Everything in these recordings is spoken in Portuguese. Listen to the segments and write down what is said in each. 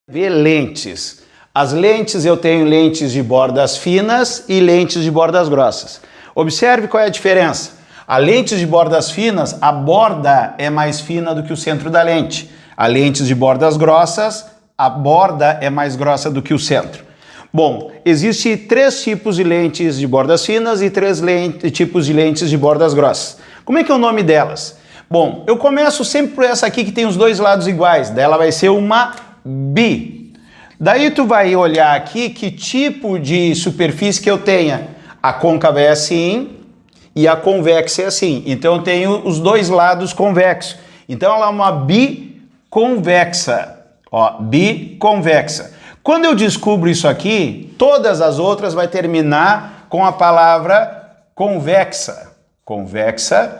Ver lentes. As lentes, eu tenho lentes de bordas finas e lentes de bordas grossas. Observe qual é a diferença. A lente de bordas finas, a borda é mais fina do que o centro da lente. A lente de bordas grossas, a borda é mais grossa do que o centro. Bom, existem três tipos de lentes de bordas finas e três tipos de lentes de bordas grossas. Como é que é o nome delas? Bom, eu começo sempre por essa aqui que tem os dois lados iguais. Dela vai ser uma bi. Daí tu vai olhar aqui que tipo de superfície que eu tenha. A côncava é assim e a convexa é assim. Então eu tenho os dois lados convexos. Então ela é uma biconvexa. Ó, biconvexa. Quando eu descubro isso aqui, todas as outras vai terminar com a palavra convexa. Convexa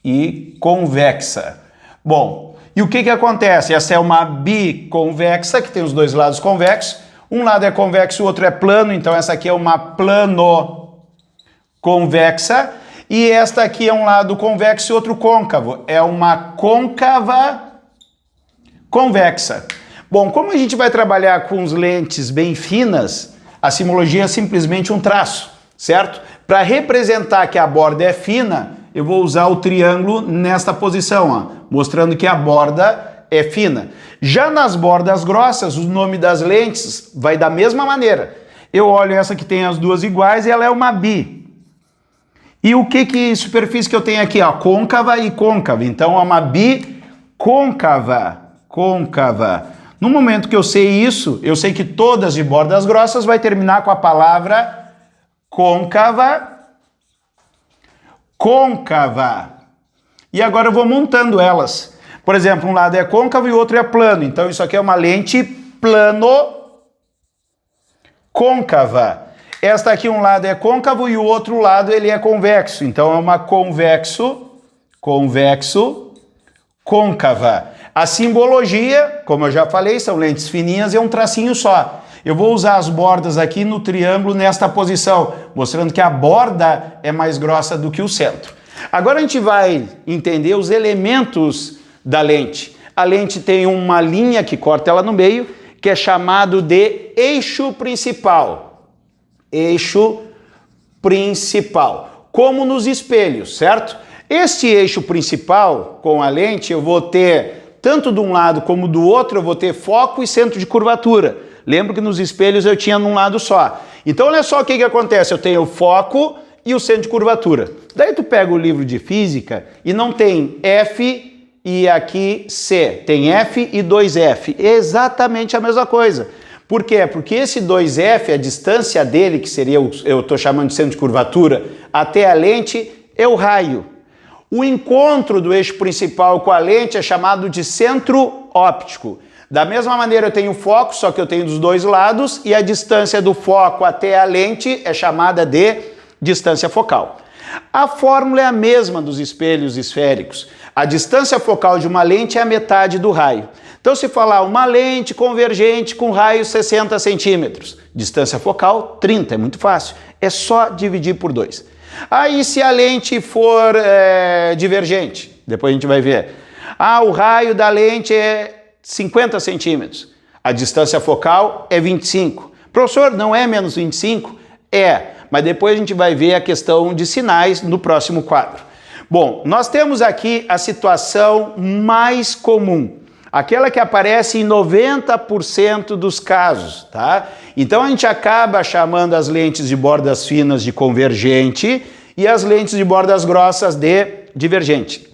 e convexa. Bom, e o que acontece? Essa é uma biconvexa, que tem os dois lados convexos. Um lado é convexo, o outro é plano, então essa aqui é uma plano-convexa. E esta aqui é um lado convexo e outro côncavo. É uma côncava convexa. Bom, como a gente vai trabalhar com as lentes bem finas, a simologia é simplesmente um traço, certo? Para representar que a borda é fina, eu vou usar o triângulo nesta posição, ó, mostrando que a borda é fina. Já nas bordas grossas, o nome das lentes vai da mesma maneira. Eu olho essa que tem as duas iguais e ela é uma bi. E o que superfície que eu tenho aqui? Ó, côncava e côncava. Então é uma bicôncava. Côncava. No momento que eu sei isso, eu sei que todas de bordas grossas vai terminar com a palavra côncava. Côncava. E agora eu vou montando elas. Por exemplo, um lado é côncavo e o outro é plano. Então isso aqui é uma lente plano-côncava. Esta aqui um lado é côncavo e o outro lado ele é convexo. Então é uma convexo-côncava. A simbologia, como eu já falei, são lentes fininhas e é um tracinho só. Eu vou usar as bordas aqui no triângulo nesta posição, mostrando que a borda é mais grossa do que o centro. Agora a gente vai entender os elementos da lente. A lente tem uma linha que corta ela no meio, que é chamado de eixo principal. Eixo principal. Como nos espelhos, certo? Este eixo principal, com a lente, eu vou ter, tanto de um lado como do outro, eu vou ter foco e centro de curvatura. Lembro que nos espelhos eu tinha num lado só. Então olha só o que acontece, eu tenho o foco e o centro de curvatura. Daí tu pega o livro de física e não tem F e aqui C, tem F e 2F. É exatamente a mesma coisa. Por quê? Porque esse 2F, a distância dele, que seria, eu estou chamando de centro de curvatura, até a lente, é o raio. O encontro do eixo principal com a lente é chamado de centro óptico. Da mesma maneira eu tenho foco, só que eu tenho dos dois lados, e a distância do foco até a lente é chamada de distância focal. A fórmula é a mesma dos espelhos esféricos. A distância focal de uma lente é a metade do raio. Então se falar uma lente convergente com raio 60 centímetros, distância focal 30, é muito fácil. É só dividir por 2. Aí se a lente for divergente, depois a gente vai ver. O raio da lente é 50 centímetros. A distância focal é 25. Professor, não é menos 25? É, mas depois a gente vai ver a questão de sinais no próximo quadro. Bom, nós temos aqui a situação mais comum, aquela que aparece em 90% dos casos, tá? Então a gente acaba chamando as lentes de bordas finas de convergente e as lentes de bordas grossas de divergente.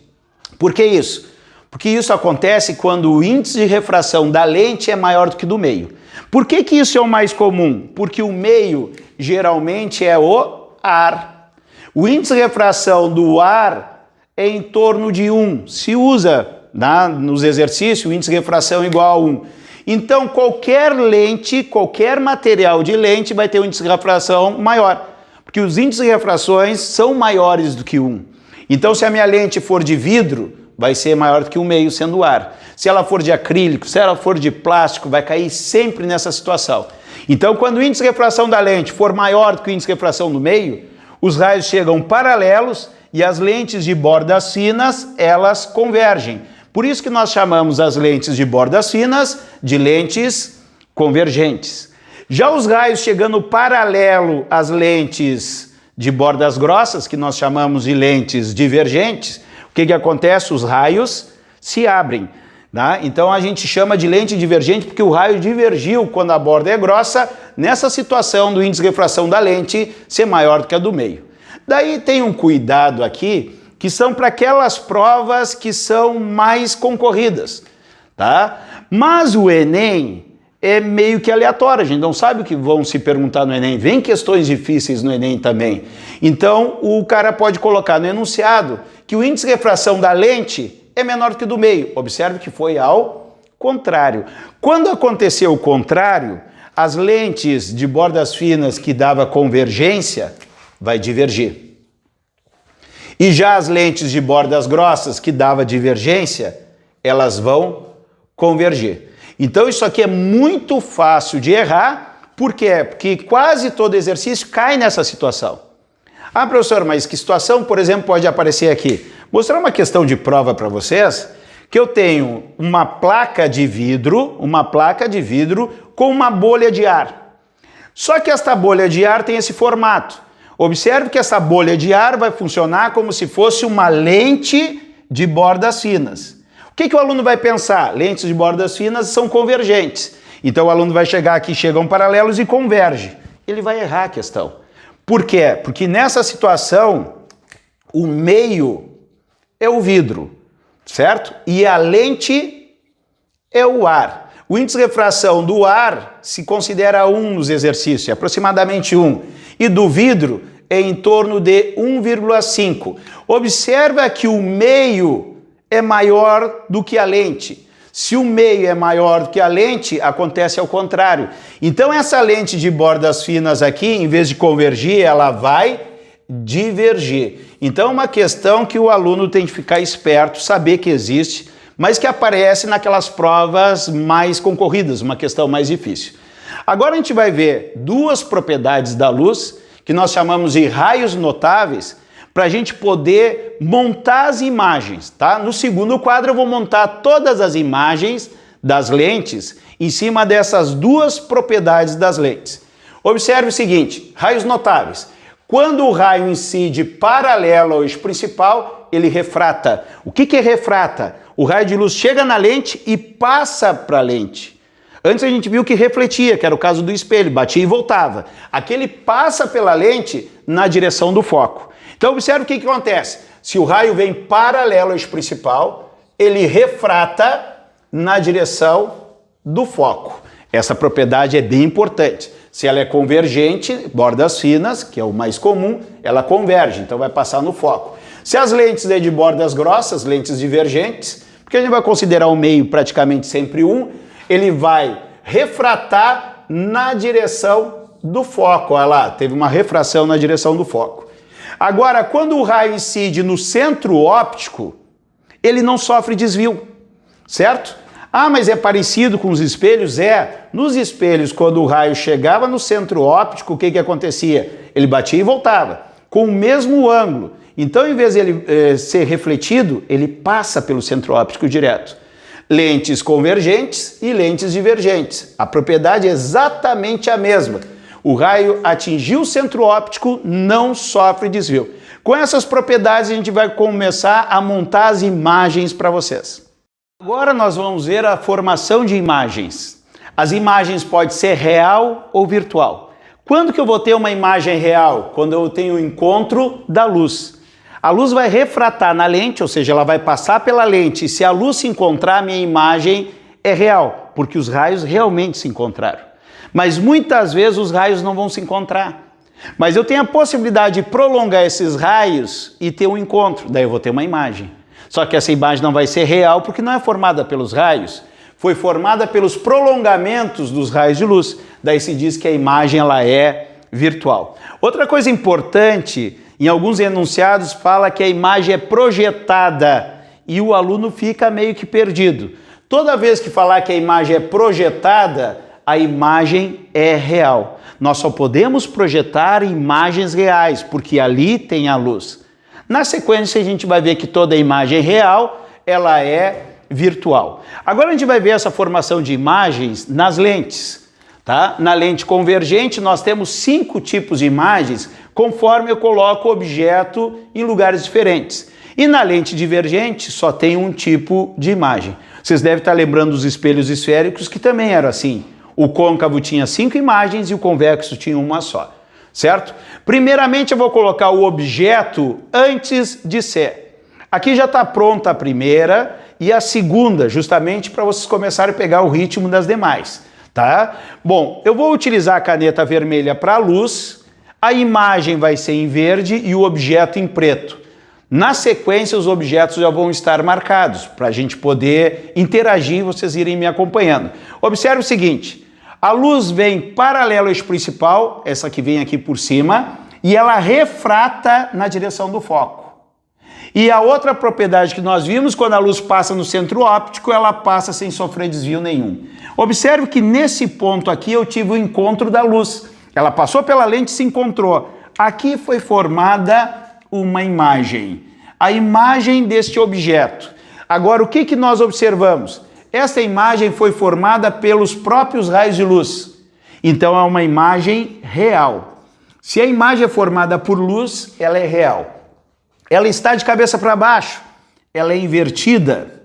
Por que isso? Porque isso acontece quando o índice de refração da lente é maior do que do meio. Por que isso é o mais comum? Porque o meio geralmente é o ar. O índice de refração do ar é em torno de 1. Se usa nos exercícios, o índice de refração é igual a 1. Então qualquer lente, qualquer material de lente vai ter um índice de refração maior. Porque os índices de refrações são maiores do que 1. Então se a minha lente for de vidro, vai ser maior do que o meio sendo o ar. Se ela for de acrílico, se ela for de plástico, vai cair sempre nessa situação. Então, quando o índice de refração da lente for maior do que o índice de refração do meio, os raios chegam paralelos e as lentes de bordas finas, elas convergem. Por isso que nós chamamos as lentes de bordas finas de lentes convergentes. Já os raios chegando paralelo às lentes de bordas grossas, que nós chamamos de lentes divergentes, o que acontece? Os raios se abrem. Tá? Então a gente chama de lente divergente porque o raio divergiu quando a borda é grossa, nessa situação do índice de refração da lente ser maior do que a do meio. Daí tem um cuidado aqui, que são para aquelas provas que são mais concorridas, tá? Mas o Enem é meio que aleatório, a gente não sabe o que vão se perguntar no Enem, vem questões difíceis no Enem também. Então o cara pode colocar no enunciado que o índice de refração da lente é menor do que do meio. Observe que foi ao contrário. Quando aconteceu o contrário, as lentes de bordas finas que dava convergência vai divergir. E já as lentes de bordas grossas que dava divergência, elas vão convergir. Então isso aqui é muito fácil de errar. Por quê? Porque quase todo exercício cai nessa situação. Ah, professor, mas que situação, por exemplo, pode aparecer aqui? Mostrar uma questão de prova para vocês, que eu tenho uma placa de vidro com uma bolha de ar. Só que esta bolha de ar tem esse formato. Observe que essa bolha de ar vai funcionar como se fosse uma lente de bordas finas. O que o aluno vai pensar? Lentes de bordas finas são convergentes. Então o aluno vai chegar aqui, chegam paralelos e converge. Ele vai errar a questão. Por quê? Porque nessa situação, o meio é o vidro, certo? E a lente é o ar. O índice de refração do ar se considera 1 nos exercícios, é aproximadamente 1. E do vidro é em torno de 1,5. Observa que o meio é maior do que a lente. Se o meio é maior do que a lente, acontece ao contrário. Então essa lente de bordas finas aqui, em vez de convergir, ela vai divergir. Então é uma questão que o aluno tem que ficar esperto, saber que existe, mas que aparece naquelas provas mais concorridas, uma questão mais difícil. Agora a gente vai ver duas propriedades da luz, que nós chamamos de raios notáveis, para a gente poder montar as imagens, tá? No segundo quadro eu vou montar todas as imagens das lentes em cima dessas duas propriedades das lentes. Observe o seguinte, raios notáveis. Quando o raio incide paralelo ao eixo principal, ele refrata. O que é refrata? O raio de luz chega na lente e passa para a lente. Antes a gente viu que refletia, que era o caso do espelho, batia e voltava. Aqui ele passa pela lente na direção do foco. Então observe o que acontece. Se o raio vem paralelo ao eixo principal, ele refrata na direção do foco. Essa propriedade é bem importante. Se ela é convergente, bordas finas, que é o mais comum, ela converge, então vai passar no foco. Se as lentes é de bordas grossas, lentes divergentes, porque a gente vai considerar o meio praticamente sempre 1, ele vai refratar na direção do foco. Olha lá, teve uma refração na direção do foco. Agora, quando o raio incide no centro óptico, ele não sofre desvio, certo? Ah, mas é parecido com os espelhos? É. Nos espelhos, quando o raio chegava no centro óptico, o que acontecia? Ele batia e voltava, com o mesmo ângulo. Então, em vez de ele ser refletido, ele passa pelo centro óptico direto. Lentes convergentes e lentes divergentes. A propriedade é exatamente a mesma. O raio atingiu o centro óptico, não sofre desvio. Com essas propriedades, a gente vai começar a montar as imagens para vocês. Agora nós vamos ver a formação de imagens. As imagens podem ser real ou virtual. Quando que eu vou ter uma imagem real? Quando eu tenho o encontro da luz. A luz vai refratar na lente, ou seja, ela vai passar pela lente. E se a luz se encontrar, a minha imagem é real, porque os raios realmente se encontraram. Mas muitas vezes os raios não vão se encontrar. Mas eu tenho a possibilidade de prolongar esses raios e ter um encontro. Daí eu vou ter uma imagem. Só que essa imagem não vai ser real porque não é formada pelos raios. Foi formada pelos prolongamentos dos raios de luz. Daí se diz que a imagem ela é virtual. Outra coisa importante, em alguns enunciados fala que a imagem é projetada e o aluno fica meio que perdido. Toda vez que falar que a imagem é projetada, a imagem é real. Nós só podemos projetar imagens reais, porque ali tem a luz. Na sequência, a gente vai ver que toda imagem real, ela é virtual. Agora a gente vai ver essa formação de imagens nas lentes. Tá? Na lente convergente, nós temos 5 tipos de imagens, conforme eu coloco o objeto em lugares diferentes. E na lente divergente, só tem um tipo de imagem. Vocês devem estar lembrando dos espelhos esféricos, que também eram assim. O côncavo tinha 5 imagens e o convexo tinha uma só, certo? Primeiramente, eu vou colocar o objeto antes de ser. Aqui já está pronta a primeira e a segunda, justamente para vocês começarem a pegar o ritmo das demais. Tá? Bom, eu vou utilizar a caneta vermelha para a luz, a imagem vai ser em verde e o objeto em preto. Na sequência, os objetos já vão estar marcados, para a gente poder interagir e vocês irem me acompanhando. Observe o seguinte, a luz vem paralela ao eixo principal, essa que vem aqui por cima, e ela refrata na direção do foco. E a outra propriedade que nós vimos, quando a luz passa no centro óptico, ela passa sem sofrer desvio nenhum. Observe que nesse ponto aqui eu tive o encontro da luz. Ela passou pela lente e se encontrou. Aqui foi formada uma imagem. A imagem deste objeto. Agora, o que nós observamos? Essa imagem foi formada pelos próprios raios de luz. Então, é uma imagem real. Se a imagem é formada por luz, ela é real. Ela está de cabeça para baixo, ela é invertida.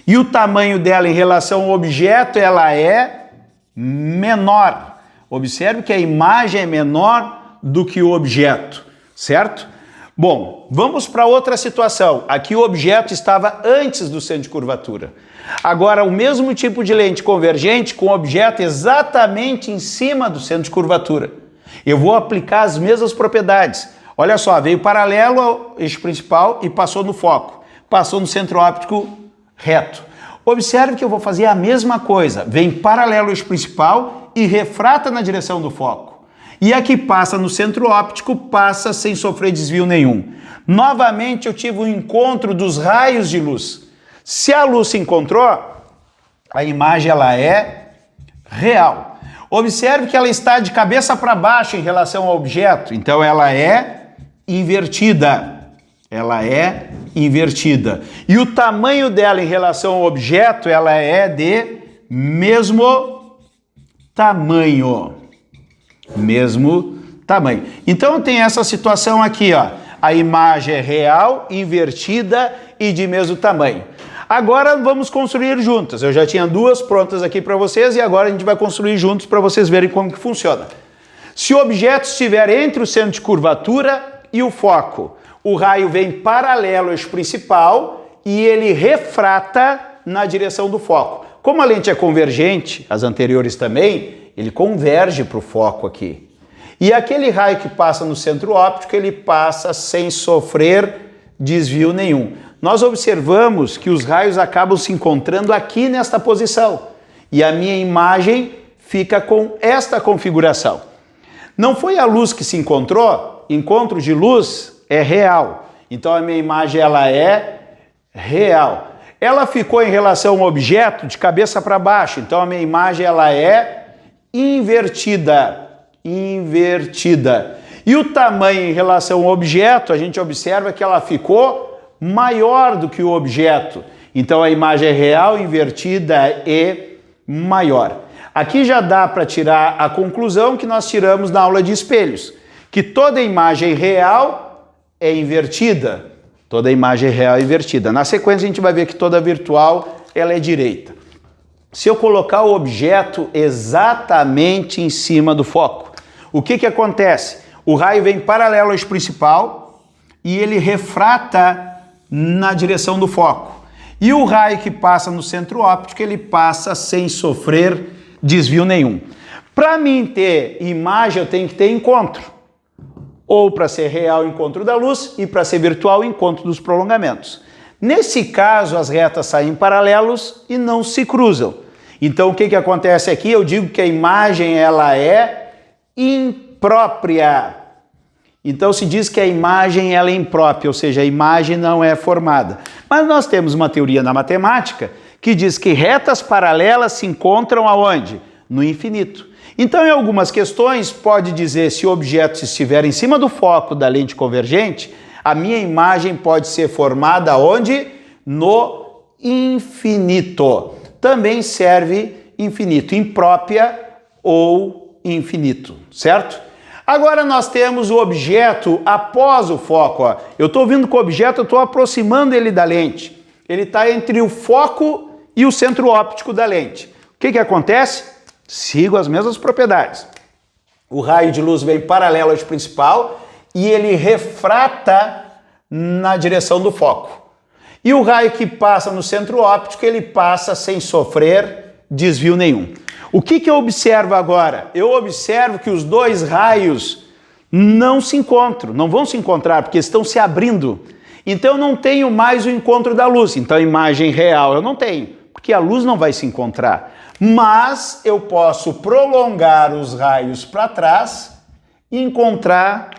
E o tamanho dela em relação ao objeto, ela é menor. Observe que a imagem é menor do que o objeto, certo? Bom, vamos para outra situação. Aqui o objeto estava antes do centro de curvatura. Agora, o mesmo tipo de lente convergente com o objeto exatamente em cima do centro de curvatura. Eu vou aplicar as mesmas propriedades. Olha só, veio paralelo ao eixo principal e passou no foco. Passou no centro óptico reto. Observe que eu vou fazer a mesma coisa. Vem paralelo ao eixo principal e refrata na direção do foco. E aqui passa no centro óptico, passa sem sofrer desvio nenhum. Novamente eu tive um encontro dos raios de luz. Se a luz se encontrou, a imagem ela é real. Observe que ela está de cabeça para baixo em relação ao objeto, então ela é invertida. Ela é invertida. E o tamanho dela em relação ao objeto, ela é de mesmo tamanho. Mesmo tamanho. Então tem essa situação aqui, ó. A imagem é real, invertida e de mesmo tamanho. Agora vamos construir juntas. Eu já tinha 2 prontas aqui para vocês e agora a gente vai construir juntos para vocês verem como que funciona. Se o objeto estiver entre o centro de curvatura e o foco, o raio vem paralelo ao eixo principal e ele refrata na direção do foco. Como a lente é convergente, as anteriores também, ele converge para o foco aqui. E aquele raio que passa no centro óptico, ele passa sem sofrer desvio nenhum. Nós observamos que os raios acabam se encontrando aqui nesta posição. E a minha imagem fica com esta configuração. Não foi a luz que se encontrou? Encontro de luz é real. Então a minha imagem ela é real. Ela ficou em relação ao objeto de cabeça para baixo. Então a minha imagem ela é invertida. E o tamanho em relação ao objeto, a gente observa que ela ficou maior do que o objeto. Então a imagem é real, invertida e maior. Aqui já dá para tirar a conclusão que nós tiramos na aula de espelhos, que toda imagem real é invertida. Toda imagem real é invertida. Na sequência a gente vai ver que toda virtual ela é direita. Se eu colocar o objeto exatamente em cima do foco, o que acontece? O raio vem paralelo ao eixo principal e ele refrata na direção do foco. E o raio que passa no centro óptico, ele passa sem sofrer desvio nenhum. Para mim ter imagem, eu tenho que ter encontro. Ou para ser real, encontro da luz, e para ser virtual, encontro dos prolongamentos. Nesse caso, as retas saem paralelos e não se cruzam. Então, o que acontece aqui? Eu digo que a imagem ela é imprópria. Então, se diz que a imagem ela é imprópria, ou seja, a imagem não é formada. Mas nós temos uma teoria na matemática que diz que retas paralelas se encontram aonde? No infinito. Então, em algumas questões, pode dizer se o objeto estiver em cima do foco da lente convergente, a minha imagem pode ser formada onde? No infinito. Também serve infinito, imprópria ou infinito, certo? Agora nós temos o objeto após o foco. Ó. Eu estou vindo com o objeto, eu estou aproximando ele da lente. Ele está entre o foco e o centro óptico da lente. O que acontece? Sigo as mesmas propriedades. O raio de luz vem paralelo ao eixo principal e ele refrata na direção do foco. E o raio que passa no centro óptico, ele passa sem sofrer desvio nenhum. O que eu observo agora? Eu observo que os dois raios não se encontram, não vão se encontrar, porque estão se abrindo. Então eu não tenho mais o encontro da luz. Então a imagem real eu não tenho, porque a luz não vai se encontrar. Mas eu posso prolongar os raios para trás e encontrar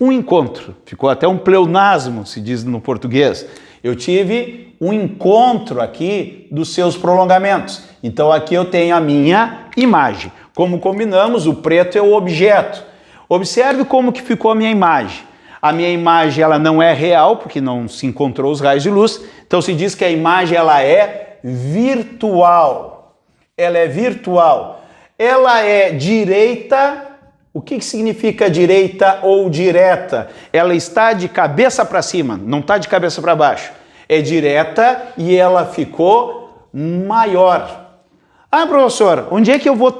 um encontro. Ficou até um pleonasmo, se diz no português. Eu tive um encontro aqui dos seus prolongamentos. Então aqui eu tenho a minha imagem. Como combinamos, o preto é o objeto. Observe como que ficou a minha imagem. A minha imagem ela não é real, porque não se encontrou os raios de luz. Então se diz que a imagem ela é virtual. Ela é virtual. Ela é direita. O que significa direita ou direta? Ela está de cabeça para cima, não está de cabeça para baixo. É direta e ela ficou maior. Ah, professor, onde é que eu vou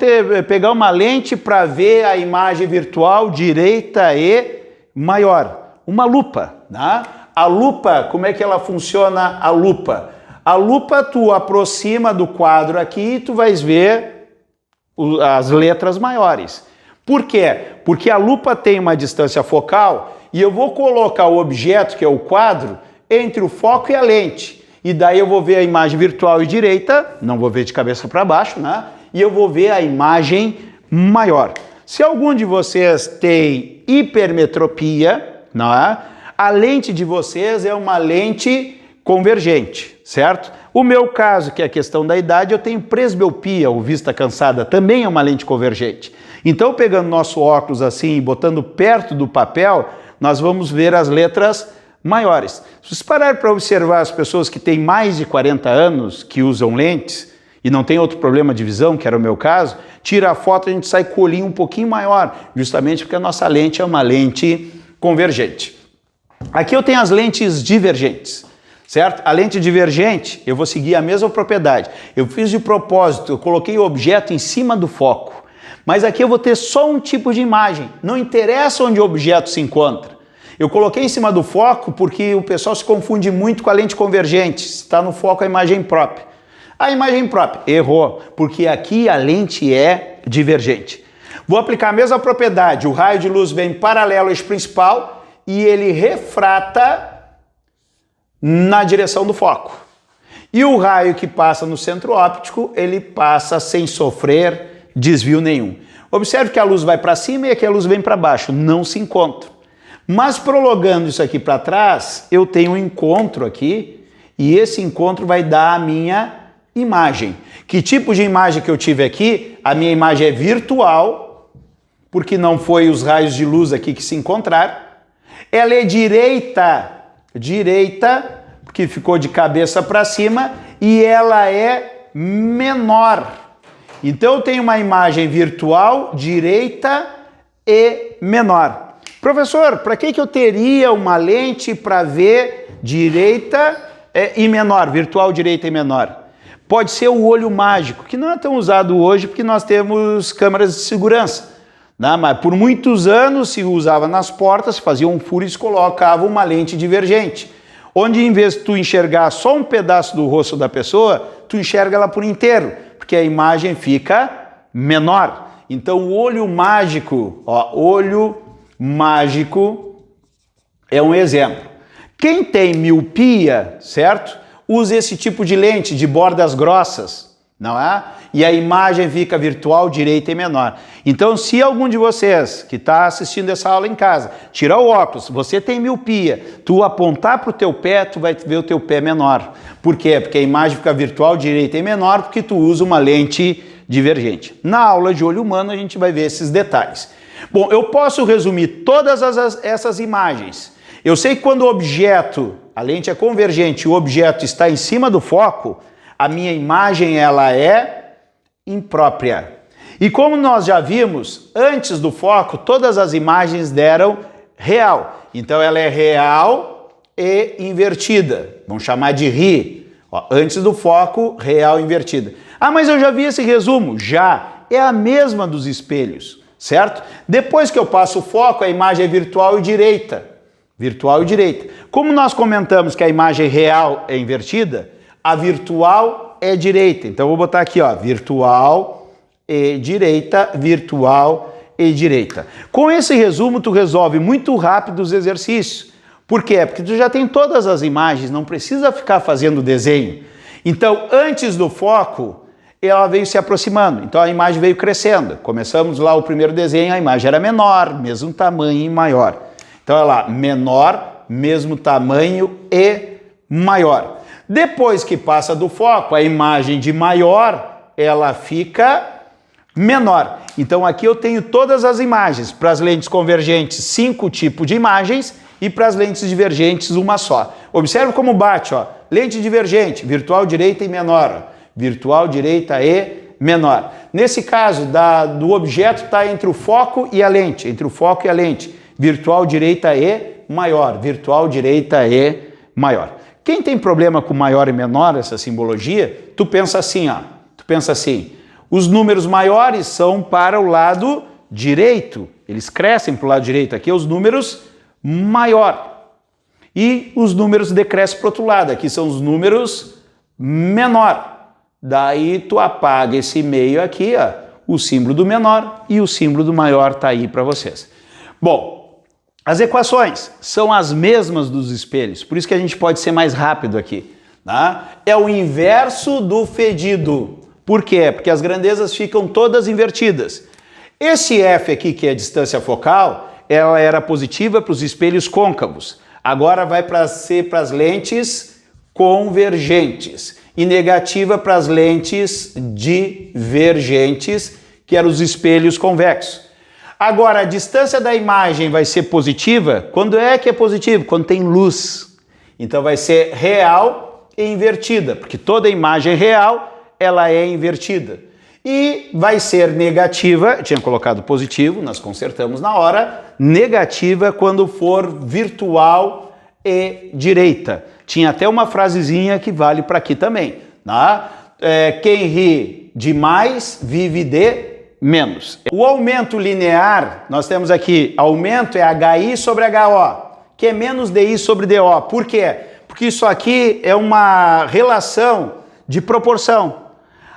pegar uma lente para ver a imagem virtual direita e maior? Uma lupa, né? A lupa, como é que ela funciona a lupa? A lupa tu aproxima do quadro aqui e tu vais ver as letras maiores. Por quê? Porque a lupa tem uma distância focal e eu vou colocar o objeto, que é o quadro, entre o foco e a lente. E daí eu vou ver a imagem virtual e direita, não vou ver de cabeça para baixo, né? E eu vou ver a imagem maior. Se algum de vocês tem hipermetropia, não é? A lente de vocês é uma lente convergente, certo? O meu caso, que é a questão da idade, eu tenho presbiopia ou vista cansada, também é uma lente convergente. Então, pegando nosso óculos assim e botando perto do papel, nós vamos ver as letras maiores. Se vocês pararem para observar as pessoas que têm mais de 40 anos, que usam lentes, e não tem outro problema de visão, que era o meu caso, tira a foto e a gente sai com o olhinho um pouquinho maior, justamente porque a nossa lente é uma lente convergente. Aqui eu tenho as lentes divergentes, certo? A lente divergente, eu vou seguir a mesma propriedade. Eu fiz de propósito, eu coloquei o objeto em cima do foco. Mas aqui eu vou ter só um tipo de imagem, não interessa onde o objeto se encontra. Eu coloquei em cima do foco porque o pessoal se confunde muito com a lente convergente, está no foco a imagem própria. A imagem própria, errou, porque aqui a lente é divergente. Vou aplicar a mesma propriedade, o raio de luz vem paralelo ao eixo principal e ele refrata na direção do foco. E o raio que passa no centro óptico, ele passa sem sofrer desvio nenhum. Observe que a luz vai para cima e aqui a luz vem para baixo, não se encontram. Mas prolongando isso aqui para trás, eu tenho um encontro aqui e esse encontro vai dar a minha imagem. Que tipo de imagem que eu tive aqui? A minha imagem é virtual, porque não foi os raios de luz aqui que se encontraram. Ela é direita, porque ficou de cabeça para cima, e ela é menor. Então eu tenho uma imagem virtual, direita e menor. Professor, para que eu teria uma lente para ver direita e menor, virtual, direita e menor? Pode ser o olho mágico, que não é tão usado hoje porque nós temos câmeras de segurança. Né? Mas por muitos anos se usava nas portas, se fazia um furo e se colocava uma lente divergente. Onde em vez de tu enxergar só um pedaço do rosto da pessoa, tu enxerga ela por inteiro, porque a imagem fica menor. Então o olho mágico, olho mágico é um exemplo. Quem tem miopia, certo? Usa esse tipo de lente de bordas grossas, não é? E a imagem fica virtual, direita e menor. Então, se algum de vocês que está assistindo essa aula em casa, tirar o óculos, você tem miopia, tu apontar para o teu pé, tu vai ver o teu pé menor. Por quê? Porque a imagem fica virtual, direita e menor, porque tu usa uma lente divergente. Na aula de olho humano a gente vai ver esses detalhes. Bom, eu posso resumir todas essas imagens. Eu sei que quando o objeto, a lente é convergente, o objeto está em cima do foco, a minha imagem ela é imprópria. E como nós já vimos, antes do foco, todas as imagens deram real. Então ela é real e invertida. Vamos chamar de RI. Ó, antes do foco, real invertida. Ah, mas eu já vi esse resumo. Já. É a mesma dos espelhos, certo? Depois que eu passo o foco, a imagem é virtual e direita. Virtual e direita. Como nós comentamos que a imagem real é invertida, a virtual é direita. Então eu vou botar aqui, ó, virtual e direita, virtual e direita. Com esse resumo, tu resolve muito rápido os exercícios. Por quê? Porque tu já tem todas as imagens, não precisa ficar fazendo desenho. Então, antes do foco, ela veio se aproximando. Então a imagem veio crescendo. Começamos lá o primeiro desenho, a imagem era menor, mesmo tamanho e maior. Então olha lá, menor, mesmo tamanho e maior. Depois que passa do foco, a imagem de maior, ela fica menor. Então aqui eu tenho todas as imagens. Para as lentes convergentes, 5 tipos de imagens e para as lentes divergentes, uma só. Observe como bate, ó. Lente divergente, virtual direita e menor, ó. Virtual direita e menor. Nesse caso, do objeto está entre o foco e a lente, entre o foco e a lente. Virtual direita e maior, virtual direita e maior. Quem tem problema com maior e menor, essa simbologia, tu pensa assim, ó. Tu pensa assim, os números maiores são para o lado direito, eles crescem para o lado direito, aqui os números maior. E os números decrescem para o outro lado, aqui são os números menor. Daí tu apaga esse meio aqui, ó, o símbolo do menor e o símbolo do maior tá aí para vocês. Bom, as equações são as mesmas dos espelhos, por isso que a gente pode ser mais rápido aqui, tá? É o inverso do fedido. Por quê? Porque as grandezas ficam todas invertidas. Esse F aqui, que é a distância focal, ela era positiva para os espelhos côncavos. Agora vai ser para as lentes convergentes. E negativa para as lentes divergentes, que eram os espelhos convexos. Agora, a distância da imagem vai ser positiva. Quando é que é positivo? Quando tem luz. Então vai ser real e invertida, porque toda imagem real, ela é invertida. E vai ser negativa, eu tinha colocado positivo, nós consertamos na hora, negativa quando for virtual e direita. Tinha até uma frasezinha que vale para aqui também. Tá? Quem ri de mais vive de menos. O aumento linear, nós temos aqui, aumento é HI sobre HO, que é menos DI sobre DO. Por quê? Porque isso aqui é uma relação de proporção.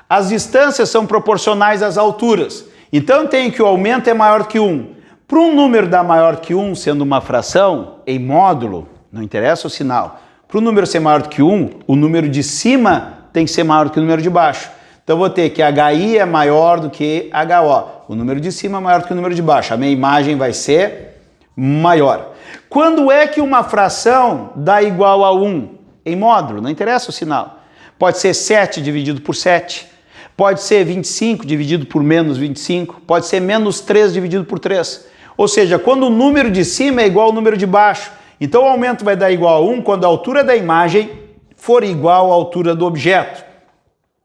As distâncias são proporcionais às alturas. Então tem que o aumento é maior que 1. Para um número dar maior que 1, sendo uma fração, em módulo, não interessa o sinal, para o número ser maior do que 1, o número de cima tem que ser maior do que o número de baixo. Então vou ter que HI é maior do que HO. O número de cima é maior do que o número de baixo. A minha imagem vai ser maior. Quando é que uma fração dá igual a 1? Em módulo, não interessa o sinal. Pode ser 7 dividido por 7. Pode ser 25 dividido por menos 25. Pode ser menos 3 dividido por 3. Ou seja, quando o número de cima é igual ao número de baixo. Então o aumento vai dar igual a 1 quando a altura da imagem for igual à altura do objeto.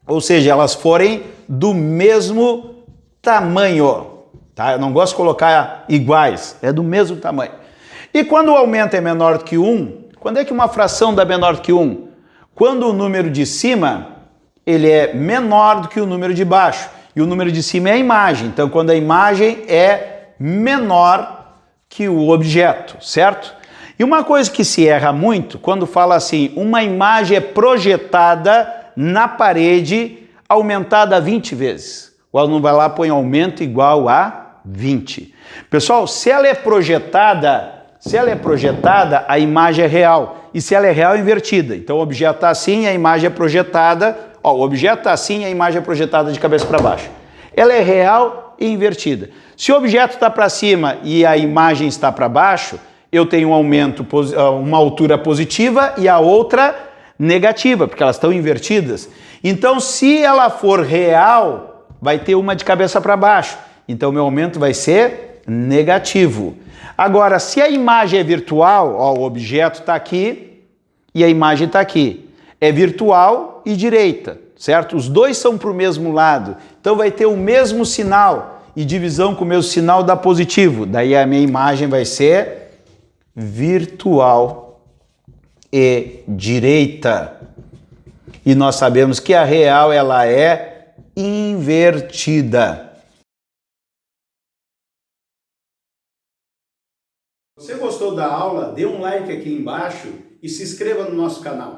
Ou seja, elas forem do mesmo tamanho. Tá? Eu não gosto de colocar iguais, é do mesmo tamanho. E quando o aumento é menor do que 1, quando é que uma fração dá menor do que 1? Quando o número de cima ele é menor do que o número de baixo. E o número de cima é a imagem. Então quando a imagem é menor que o objeto, certo? E uma coisa que se erra muito, quando fala assim, uma imagem é projetada na parede, aumentada 20 vezes. O aluno vai lá e põe aumento igual a 20. Pessoal, se ela é projetada, a imagem é real. E se ela é real, é invertida. Então o objeto está assim e a imagem é projetada. Ó, o objeto está assim e a imagem é projetada de cabeça para baixo. Ela é real e invertida. Se o objeto está para cima e a imagem está para baixo, eu tenho um aumento, uma altura positiva e a outra negativa, porque elas estão invertidas. Então, se ela for real, vai ter uma de cabeça para baixo. Então, meu aumento vai ser negativo. Agora, se a imagem é virtual, ó, o objeto está aqui e a imagem está aqui. É virtual e direita. certo? Os dois são para o mesmo lado, então vai ter o mesmo sinal, e divisão com o mesmo sinal dá positivo. Daí a minha imagem vai ser virtual e direita. E nós sabemos que a real ela é invertida. Se você gostou da aula, dê um like aqui embaixo e se inscreva no nosso canal.